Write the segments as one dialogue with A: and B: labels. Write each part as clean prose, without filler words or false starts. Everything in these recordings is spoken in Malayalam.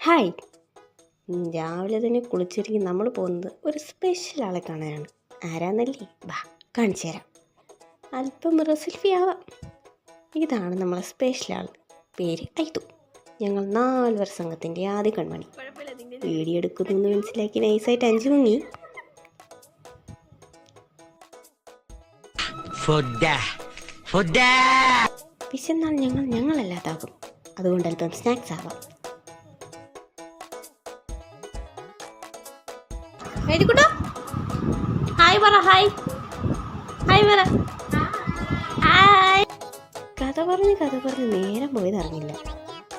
A: ഹായ്. രാവിലെ തന്നെ കുളിച്ചൊരുങ്ങി നമ്മൾ പോകുന്നത് ഒരു സ്പെഷ്യൽ ആളെ കാണാനാണ്. ആരാന്നല്ലേ? ബാ കാണിച്ചു തരാം. അല്പം സെൽഫി ആവാം. ഇതാണ് നമ്മളെ സ്പെഷ്യൽ ആൾ. പേര് ഐതു. ഞങ്ങൾ 4 വർഷ സംഘത്തിൻ്റെ ആദ്യ കൺമണി. വീഡിയോ എടുക്കുന്നു മനസ്സിലാക്കി നൈസായിട്ട് 5 മുങ്ങി. വിശന്നാൽ ഞങ്ങളല്ലാതാകും. അതുകൊണ്ട് അല്പം സ്നാക്സ് ആവാം. ഹായ് പറ. ഹായ് ഹായ് പറ. ഹായ്. കഥ പറഞ്ഞ് നേരം പോയത് അറിഞ്ഞില്ല.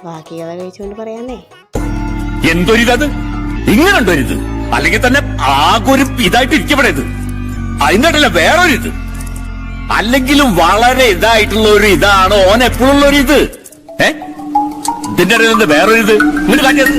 A: ബാക്കി കഥ കഴിച്ചുകൊണ്ട് പറയാന്നേ.
B: എന്തൊരിത്, ഇങ്ങനെണ്ടൊരിത്, അല്ലെങ്കിൽ തന്നെ ആകെ ഒരു ഇതായിട്ട് ഇരിക്കപ്പെടരുത്. അതിന്റെ വേറൊരിത്, അല്ലെങ്കിലും വളരെ ഇതായിട്ടുള്ള ഒരു ഇതാണ് ഓൻ എപ്പോഴുള്ള ഒരു ഇത്. ഇതിന്റെ ഇടയിൽ വേറൊരിത് ഇങ്ങോട്ട് കാട്ടിയത്.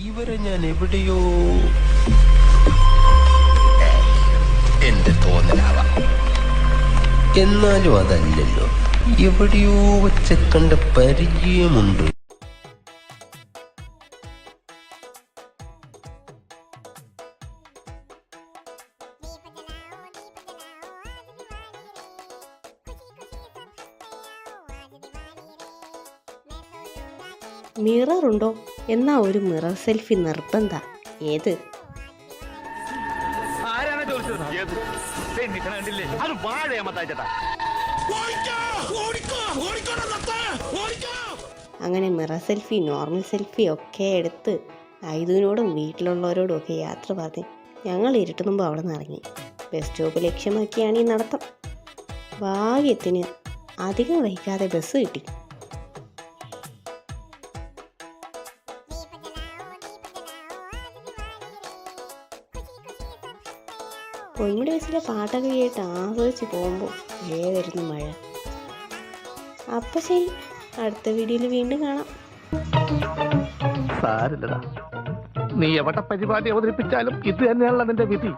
C: ഇവരെ ഞാൻ എവിടെയോ എന്റെ തോന്നലാവാം, എന്നാലും അതല്ലല്ലോ, എവിടെയോ വെച്ച കണ്ട പരിചയമുണ്ട്.
A: മിറർ ഉണ്ടോ? എന്നാ ഒരു മിറർ സെൽഫി നിർബന്ധ. ഏത്? അങ്ങനെ മിറർ സെൽഫി, നോർമൽ സെൽഫി ഒക്കെ എടുത്ത് ഐതുവിനോടും വീട്ടിലുള്ളവരോടും ഒക്കെ യാത്ര പറഞ്ഞ് ഞങ്ങൾ ഇരുട്ട് മുമ്പ് അവിടെ നിന്ന് ഇറങ്ങി. ബസ് സ്റ്റോപ്പ് ലക്ഷ്യമാക്കിയാണ് ഈ നടത്തം. ഭാഗ്യത്തിന് അധികം വൈകാതെ ബസ് കിട്ടി. പൊന്മുടി ബസ്സിലെ പാട്ടൊക്കെ കേട്ട് ആസ്വദിച്ച് പോകുമ്പോൾ വരുന്നു മഴ. അപ്പം ശരി, അടുത്ത വീഡിയോയിൽ വീണ്ടും കാണാം.
D: സാരില്ലടാ, നീ എവിടെ പരിപാടി അവതരിപ്പിച്ചാലും ഇത് തന്നെയാണല്ലോ നിന്റെ വിധി.